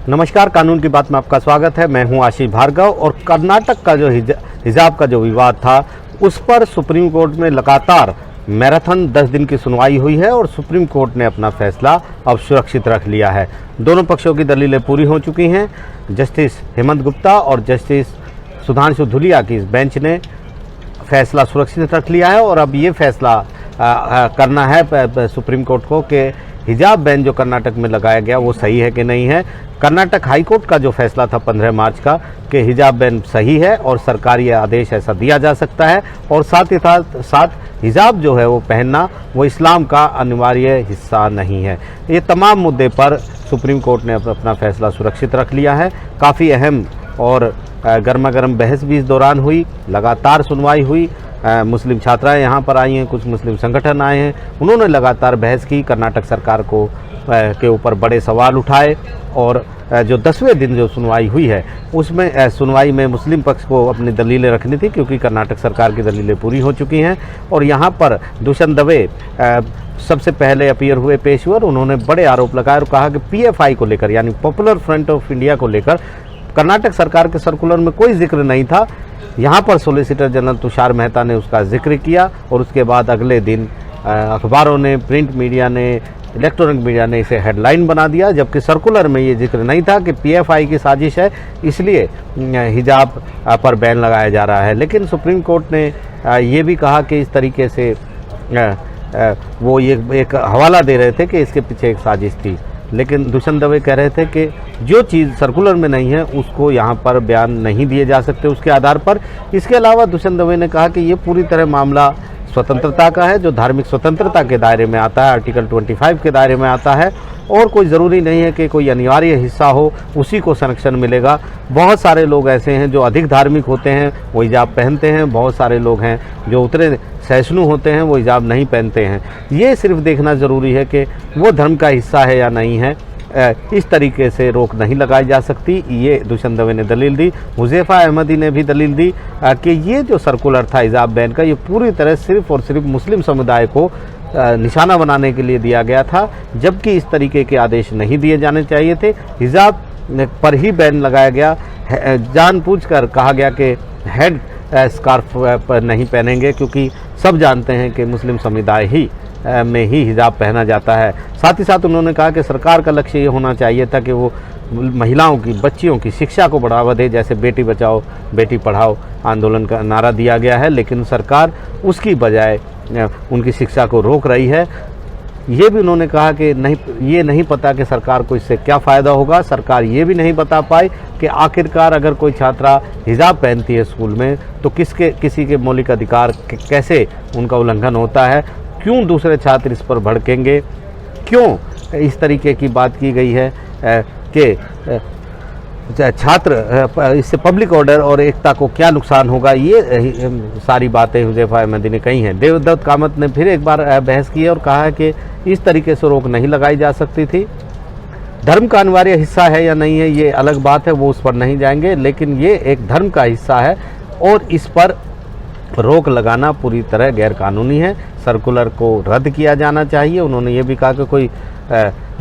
नमस्कार, कानून की बात में आपका स्वागत है। मैं हूं आशीष भार्गव। और कर्नाटक का जो हिजाब का जो विवाद था, उस पर सुप्रीम कोर्ट में लगातार मैराथन 10 दिन की सुनवाई हुई है और सुप्रीम कोर्ट ने अपना फैसला अब सुरक्षित रख लिया है। दोनों पक्षों की दलीलें पूरी हो चुकी हैं। जस्टिस हेमंत गुप्ता और जस्टिस सुधांशु धुलिया की इस बेंच ने फैसला सुरक्षित रख लिया है और अब ये फैसला करना है सुप्रीम कोर्ट को कि हिजाब बैन जो कर्नाटक में लगाया गया वो सही है कि नहीं है। कर्नाटक हाई कोर्ट का जो फैसला था 15 मार्च का कि हिजाब बैन सही है और सरकारी आदेश ऐसा दिया जा सकता है, और साथ ही साथ हिजाब जो है वो पहनना वो इस्लाम का अनिवार्य हिस्सा नहीं है। ये तमाम मुद्दे पर सुप्रीम कोर्ट ने अपना फैसला सुरक्षित रख लिया है। काफ़ी अहम और गर्मा गर्म बहस भी इस दौरान हुई, लगातार सुनवाई हुई। मुस्लिम छात्राएं यहाँ पर आई हैं, कुछ मुस्लिम संगठन आए हैं, उन्होंने लगातार बहस की, कर्नाटक सरकार को के ऊपर बड़े सवाल उठाए। और जो 10वें दिन जो सुनवाई हुई है उसमें सुनवाई में मुस्लिम पक्ष को अपनी दलीलें रखनी थी, क्योंकि कर्नाटक सरकार की दलीलें पूरी हो चुकी हैं। और यहाँ पर दुष्यंत दवे सबसे पहले अपीयर हुए, पेश हुए, और उन्होंने बड़े आरोप लगाए और कहा कि पीएफआई को लेकर, यानी पॉपुलर फ्रंट ऑफ इंडिया को लेकर कर्नाटक सरकार के सर्कुलर में कोई जिक्र नहीं था। यहाँ पर सॉलिसिटर जनरल तुषार मेहता ने उसका जिक्र किया और उसके बाद अगले दिन अखबारों ने, प्रिंट मीडिया ने, इलेक्ट्रॉनिक मीडिया ने इसे हेडलाइन बना दिया, जबकि सर्कुलर में ये जिक्र नहीं था कि पीएफआई की साजिश है, इसलिए हिजाब पर बैन लगाया जा रहा है। लेकिन सुप्रीम कोर्ट ने ये भी कहा कि इस तरीके से वो ये एक हवाला दे रहे थे कि इसके पीछे एक साजिश थी। लेकिन दुष्यंत दवे कह रहे थे कि जो चीज़ सर्कुलर में नहीं है उसको यहाँ पर बयान नहीं दिए जा सकते उसके आधार पर। इसके अलावा दुष्यंत दवे ने कहा कि ये पूरी तरह मामला स्वतंत्रता का है, जो धार्मिक स्वतंत्रता के दायरे में आता है, आर्टिकल 25 के दायरे में आता है, और कोई ज़रूरी नहीं है कि कोई अनिवार्य हिस्सा हो उसी को संरक्षण मिलेगा। बहुत सारे लोग ऐसे हैं जो अधिक धार्मिक होते हैं, वो हिजाब पहनते हैं। बहुत सारे लोग हैं जो उतने सहिष्णु होते हैं, वो हिजाब नहीं पहनते हैं। ये सिर्फ देखना ज़रूरी है कि वो धर्म का हिस्सा है या नहीं है। इस तरीके से रोक नहीं लगाई जा सकती, ये दुष्यंत दवे ने दलील दी। हुज़ैफा अहमदी ने भी दलील दी कि ये जो सर्कुलर था हिजाब बैन का, ये पूरी तरह सिर्फ और सिर्फ मुस्लिम समुदाय को निशाना बनाने के लिए दिया गया था, जबकि इस तरीके के आदेश नहीं दिए जाने चाहिए थे। हिजाब पर ही बैन लगाया गया। जानबूझकर कहा गया कि हेड स्कार्फ पर नहीं पहनेंगे, क्योंकि सब जानते हैं कि मुस्लिम समुदाय ही में ही हिजाब पहना जाता है। साथ ही साथ उन्होंने कहा कि सरकार का लक्ष्य ये होना चाहिए था कि वो महिलाओं की, बच्चियों की शिक्षा को बढ़ावा दे, जैसे बेटी बचाओ बेटी पढ़ाओ आंदोलन का नारा दिया गया है, लेकिन सरकार उसकी बजाय उनकी शिक्षा को रोक रही है। ये भी उन्होंने कहा कि ये नहीं पता कि सरकार को इससे क्या फ़ायदा होगा। सरकार ये भी नहीं बता पाई कि आखिरकार अगर कोई छात्रा हिजाब पहनती है स्कूल में तो किसी के मौलिक अधिकार कैसे उनका उल्लंघन होता है, क्यों दूसरे छात्र इस पर भड़केंगे, क्यों इस तरीके की बात की गई है कि छात्र इससे पब्लिक ऑर्डर और एकता को क्या नुकसान होगा। ये सारी बातें हुज़ैफा अहमदी ने कही हैं। देवदत्त कामत ने फिर एक बार बहस की है और कहा है कि इस तरीके से रोक नहीं लगाई जा सकती थी। धर्म का अनिवार्य हिस्सा है या नहीं है ये अलग बात है, वो उस पर नहीं जाएंगे, लेकिन ये एक धर्म का हिस्सा है और इस पर रोक लगाना पूरी तरह गैरकानूनी है। सर्कुलर को रद्द किया जाना चाहिए। उन्होंने ये भी कहा कि कोई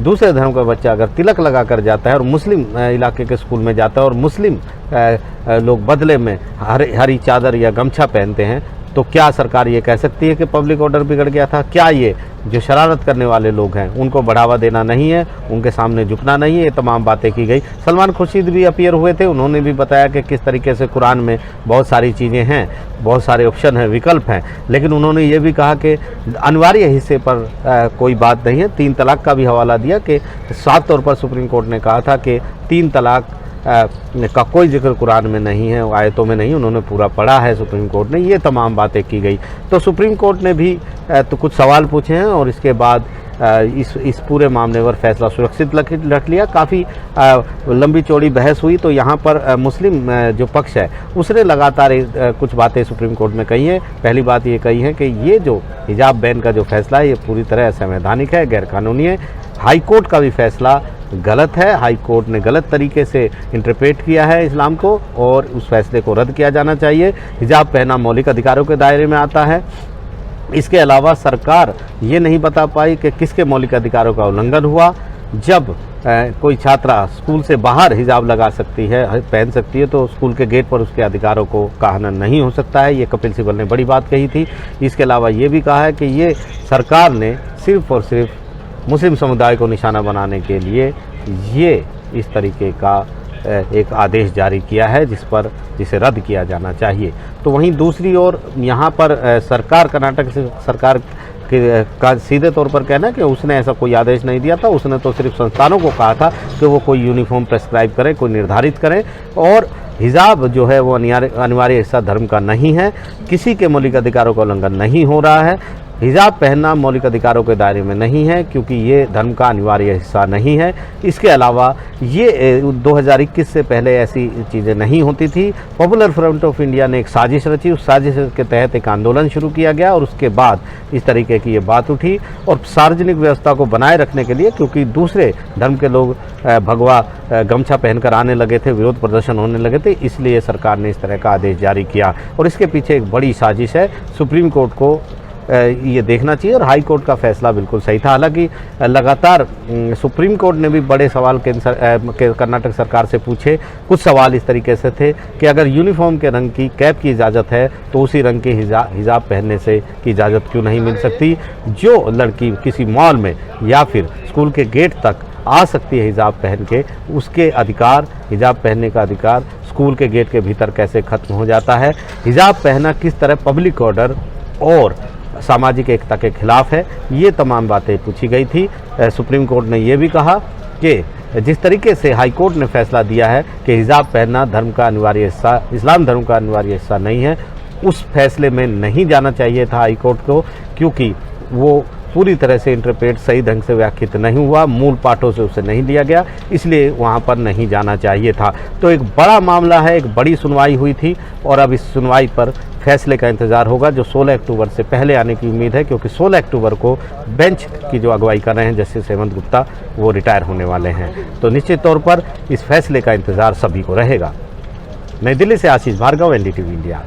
दूसरे धर्म का बच्चा अगर तिलक लगा कर जाता है और मुस्लिम इलाके के स्कूल में जाता है और मुस्लिम लोग बदले में हरी चादर या गमछा पहनते हैं, तो क्या सरकार ये कह सकती है कि पब्लिक ऑर्डर बिगड़ गया था? क्या ये जो शरारत करने वाले लोग हैं उनको बढ़ावा देना नहीं है, उनके सामने झुकना नहीं है? ये तमाम बातें की गई। सलमान खुर्शीद भी अपीयर हुए थे, उन्होंने भी बताया कि किस तरीके से कुरान में बहुत सारी चीज़ें हैं, बहुत सारे ऑप्शन हैं, विकल्प हैं, लेकिन उन्होंने ये भी कहा कि अनिवार्य हिस्से पर कोई बात नहीं है। 3 तलाक का भी हवाला दिया कि साफ तौर पर सुप्रीम कोर्ट ने कहा था कि 3 तलाक का कोई जिक्र कुरान में नहीं है, आयतों में नहीं, उन्होंने पूरा पढ़ा है सुप्रीम कोर्ट ने। ये तमाम बातें की गई। तो सुप्रीम कोर्ट ने भी तो कुछ सवाल पूछे हैं और इसके बाद इस पूरे मामले पर फैसला सुरक्षित रख लिया। काफ़ी लंबी चौड़ी बहस हुई। तो यहाँ पर मुस्लिम जो पक्ष है उसने लगातार कुछ बातें सुप्रीम कोर्ट में कही हैं। पहली बात ये कही है कि ये जो हिजाब बैन का जो फैसला है ये पूरी तरह असंवैधानिक है, गैरकानूनी है। हाई कोर्ट का भी फैसला गलत है। हाई कोर्ट ने गलत तरीके से इंटरप्रेट किया है इस्लाम को और उस फैसले को रद्द किया जाना चाहिए। हिजाब पहनना मौलिक अधिकारों के दायरे में आता है। इसके अलावा सरकार ये नहीं बता पाई कि किसके मौलिक अधिकारों का उल्लंघन हुआ। जब कोई छात्रा स्कूल से बाहर हिजाब लगा सकती है, पहन सकती है, तो स्कूल के गेट पर उसके अधिकारों को का हनन नहीं हो सकता है। ये कपिल सिब्बल ने बड़ी बात कही थी। इसके अलावा ये भी कहा है कि ये सरकार ने सिर्फ और सिर्फ मुस्लिम समुदाय को निशाना बनाने के लिए ये इस तरीके का एक आदेश जारी किया है जिसे रद्द किया जाना चाहिए। तो वहीं दूसरी ओर यहाँ पर सरकार, कर्नाटक सरकार का सीधे तौर पर कहना है कि उसने ऐसा कोई आदेश नहीं दिया था। उसने तो सिर्फ संस्थानों को कहा था कि वो कोई यूनिफॉर्म प्रेस्क्राइब करें, कोई निर्धारित करें, और हिजाब जो है वो अनिवार्य हिस्सा धर्म का नहीं है। किसी के मौलिक अधिकारों का उल्लंघन नहीं हो रहा है। हिजाब पहनना मौलिक अधिकारों के दायरे में नहीं है क्योंकि ये धर्म का अनिवार्य हिस्सा नहीं है। इसके अलावा ये 2021 से पहले ऐसी चीज़ें नहीं होती थी। पॉपुलर फ्रंट ऑफ इंडिया ने एक साजिश रची, उस साजिश के तहत एक आंदोलन शुरू किया गया और उसके बाद इस तरीके की ये बात उठी। और सार्वजनिक व्यवस्था को बनाए रखने के लिए, क्योंकि दूसरे धर्म के लोग भगवा गमछा पहनकर आने लगे थे, विरोध प्रदर्शन होने लगे थे, इसलिए सरकार ने इस तरह का आदेश जारी किया। और इसके पीछे एक बड़ी साजिश है। सुप्रीम कोर्ट को ये देखना चाहिए और हाई कोर्ट का फैसला बिल्कुल सही था। हालांकि लगातार सुप्रीम कोर्ट ने भी बड़े सवाल कर्नाटक सरकार से पूछे। कुछ सवाल इस तरीके से थे कि अगर यूनिफॉर्म के रंग की कैप की इजाज़त है तो उसी रंग के हिजाब पहनने से की इजाज़त क्यों नहीं मिल सकती। जो लड़की किसी मॉल में या फिर स्कूल के गेट तक आ सकती है हिजाब पहन के, उसके अधिकार, हिजाब पहनने का अधिकार स्कूल के गेट के भीतर कैसे खत्म हो जाता है। हिजाब पहनना किस तरह पब्लिक ऑर्डर और सामाजिक एकता के खिलाफ है, ये तमाम बातें पूछी गई थी। सुप्रीम कोर्ट ने यह भी कहा कि जिस तरीके से हाई कोर्ट ने फैसला दिया है कि हिजाब पहनना धर्म का अनिवार्य हिस्सा, इस्लाम धर्म का अनिवार्य हिस्सा नहीं है, उस फैसले में नहीं जाना चाहिए था हाई कोर्ट को, क्योंकि वो पूरी तरह से इंटरप्रेट सही ढंग से व्याख्यात नहीं हुआ, मूल पाठों से उसे नहीं लिया गया, इसलिए वहाँ पर नहीं जाना चाहिए था। तो एक बड़ा मामला है, एक बड़ी सुनवाई हुई थी और अब इस सुनवाई पर फैसले का इंतज़ार होगा जो 16 अक्टूबर से पहले आने की उम्मीद है, क्योंकि 16 अक्टूबर को बेंच की जो अगुवाई कर रहे हैं जस्टिस हेमंत गुप्ता, वो रिटायर होने वाले हैं। तो निश्चित तौर पर इस फैसले का इंतज़ार सभी को रहेगा। नई दिल्ली से आशीष भार्गव, NDTV इंडिया।